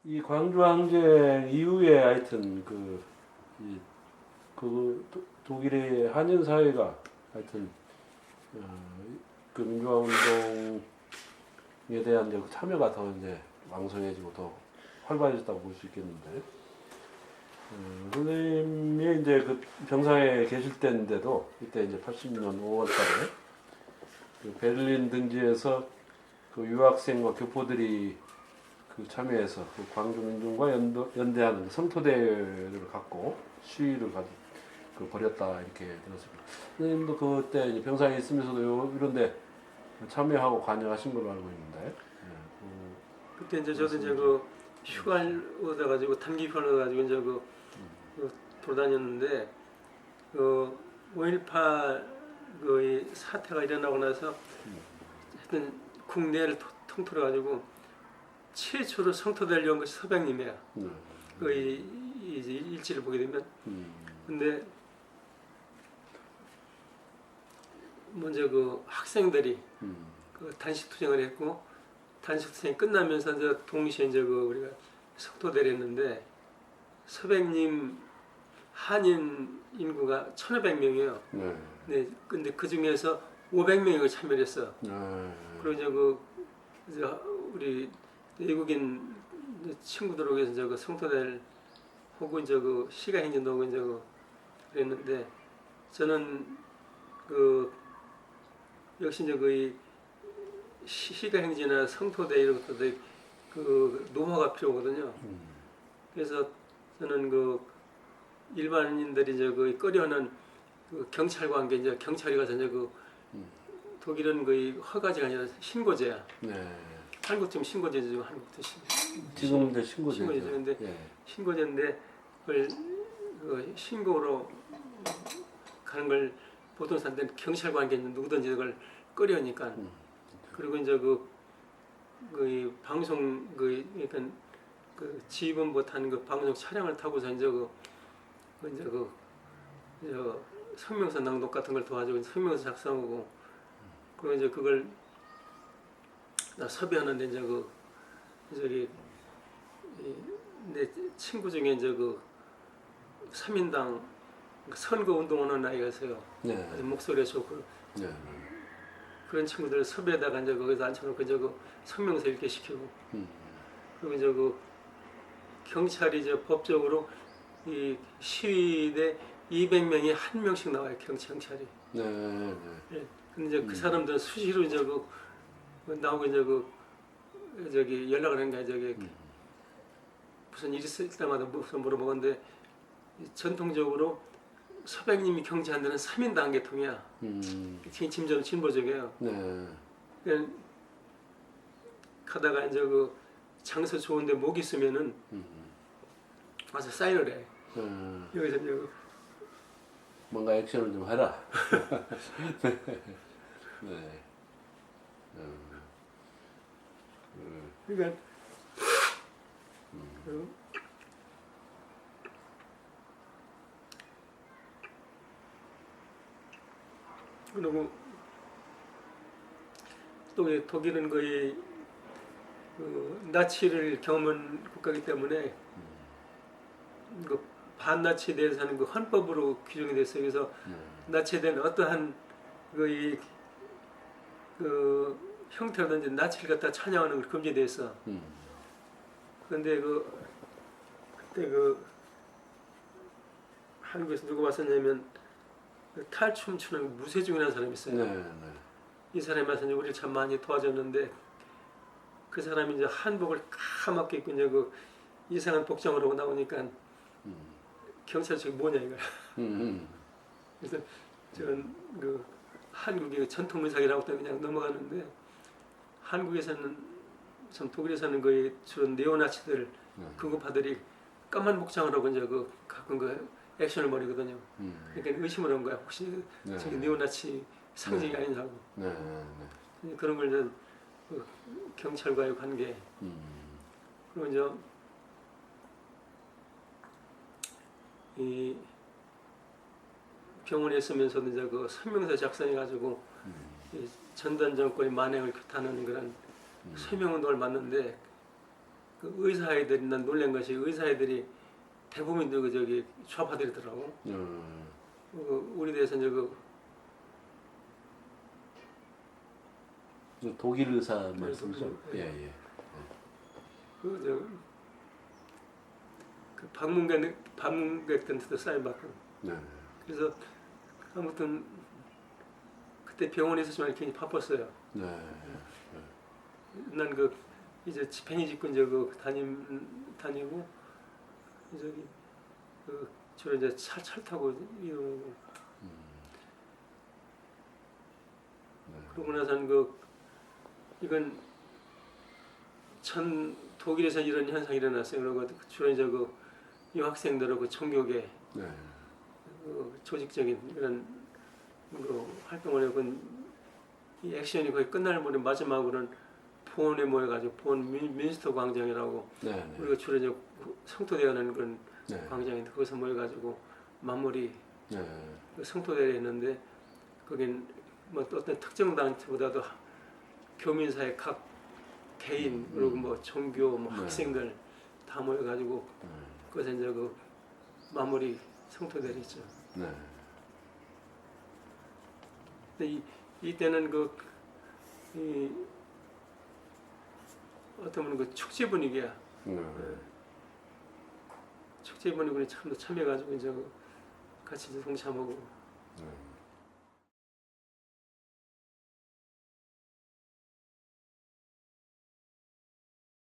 이 광주 항쟁 이후에 하여튼 독일의 한인 사회가 하여튼 그 민주화 운동에 대한 이제 참여가 더 이제 왕성해지고 더 활발해졌다고 볼 수 있겠는데, 선생님이 이제 그 병사에 계실 때인데도 이때 이제 80년 5월달에 그 베를린 등지에서 그 유학생과 교포들이 그 참여해서 그 광주 민중과 연대하는 성토대회를 갖고 시위를 벌였다 이렇게 들었습니다. 선생님도 그때 이제 병사에 있으면서도 이런데 참여하고 관여하신 걸로 알고 있는데. 그때 이제 저도 이제 그 휴가를 얻어가지고 단기 휴가를 얻어가지고 이제 돌아다녔는데 그 5.18 그 사태가 일어나고 나서 하여튼 국내를 통틀어 가지고 최초로 성토대를 연 것이 서백님이야. 그 이제 일지를 보게 되면. 근데 먼저 그 학생들이 그 단식 투쟁을 했고, 단식 투쟁이 끝나면서 이제 동시에 이제 그 우리가 성토대를 했는데, 서백님 한인 인구가 1,500명이에요. 네. 근데 그 중에서 500명이 참여를 했어. 그리고 이제 우리 외국인 친구들하고 이제 그 성토대를 하고 이제 그 시가 행진도 하고 이제 그랬는데, 저는 역시 이제 그 시가 행진이나 성토대 이런 것도 그 노화가 필요하거든요. 그래서 저는 그 일반인들이 이제 그 꺼려하는 그 경찰과 함께 이제 경찰이 가서 이제 독일은 거의 허가제가 아니라 신고제야. 네. 한국 지금 신고제죠. 한국도 지금은 신고제죠. 근데 신고제인데 그걸 신고로 가는 걸 보통 사람들은 경찰과 함께 누구든지 그걸 꺼려하니까. 그리고 이제 그 방송 그러니까 그 지휘본 못하는 그 방송 차량을 타고서 이제 성명서 낭독 같은 걸 도와주고 성명서 작성하고, 그리고 이제 그걸 나 섭외하는데 이제 내 친구 중에 이제 3인당 선거 운동하는 아이가 있어요. 네. 목소리가 좋고. 네. 그런 친구들 섭외에다가 이제 거기서 앉혀놓고 이제 성명서 읽게 시키고. 그리고 이제 경찰이 이제 법적으로 이 시위대 200명이 한 명씩 나와요. 경찰이. 네. 예. 근데 이제 그 사람들은 수시로 이제 나오고 이제 저기 연락을 하는 게 무슨 일이 있을 때마다 무슨 물어보는데, 전통적으로 서백님이 경제한 데는 3인당 계통이야. 지금 진보적이에요. 네. 그냥 가다가 이제 장소 좋은데 목 있으면은 와서 사인을 해. 여기서 이제 뭔가 액션을 좀 해라. 네. 그러니까 그리고 또 독일은 거의 나치를 경험한 국가이기 때문에 반나치에 대해서는 헌법으로 규정이 됐어요. 그래서 나치에 대한 어떠한 형태라든지 나치를 갖다 찬양하는 걸 금지돼 있어. 그런데 그때 한국에서 누가 왔었냐면 탈춤 추는 무세중이라는 사람이 있어요. 네. 이 사람이 와서 우리를 참 많이 도와줬는데, 그 사람이 이제 한복을 까맣게 입고 이제 이상한 복장을 하고 나오니까 경찰 저기 뭐냐 이거야. 그래서 저는 한국의 전통 의상이라고 그냥 넘어가는데, 한국에서는 참 독일에서는 거의 주로 네오나치들 극우파들이 까만 복장을 하고 이제 가끔 액션을 벌이거든요. 그러니까 의심을 한 거야. 혹시 저기 네오나치 상징이 아니냐고. 그런 걸 이제 경찰과의 관계. 그리고 이제 이 병원에 있으면서도 이제 성명서 작성해가지고 전단 정권의 만행을 규탄하는 그런 서명운동을 맡는데, 그 의사애들이 난 놀란 것이 의사애들이 대부분 그 저기 좌파들이더라고. 우리 대에서 이제 독일 의사 말씀이죠? 예, 예. 그 방문객한테도 사인 받고. 네. 그래서 아무튼 그때 병원에 있었지만 굉장히 바빴어요. 네. 난 그 이제 집행이 짓고 이제 그 다니고 저기 그 주로 이제 차 타고 이러고 그러고 나서는 이건 독일에서 이런 현상이 일어났어요. 그리고 주로 이제 그 유학생들하고 총교계 네. 조직적인 이런 활동을 하고 이 액션이 거의 끝날 무렵 마지막으로는 보온에 모여가지고 보온 민스터 광장이라고 네. 우리가 주로 이제 성토대하는 그런 네. 광장인데 거기서 모여가지고 마무리 네. 성토대를 했는데 거긴 뭐 어떤 특정 단체보다도 교민사회 각 개인 그리고 뭐 종교 뭐 네. 학생들 다 모여가지고 그것에 이제 그 마무리 성토대를 했죠. 네. 근데 이때는 이 어떤 보면 그 축제 분위기야. 축제 분위기에 참여해가지고 이제 같이 이제 동참하고.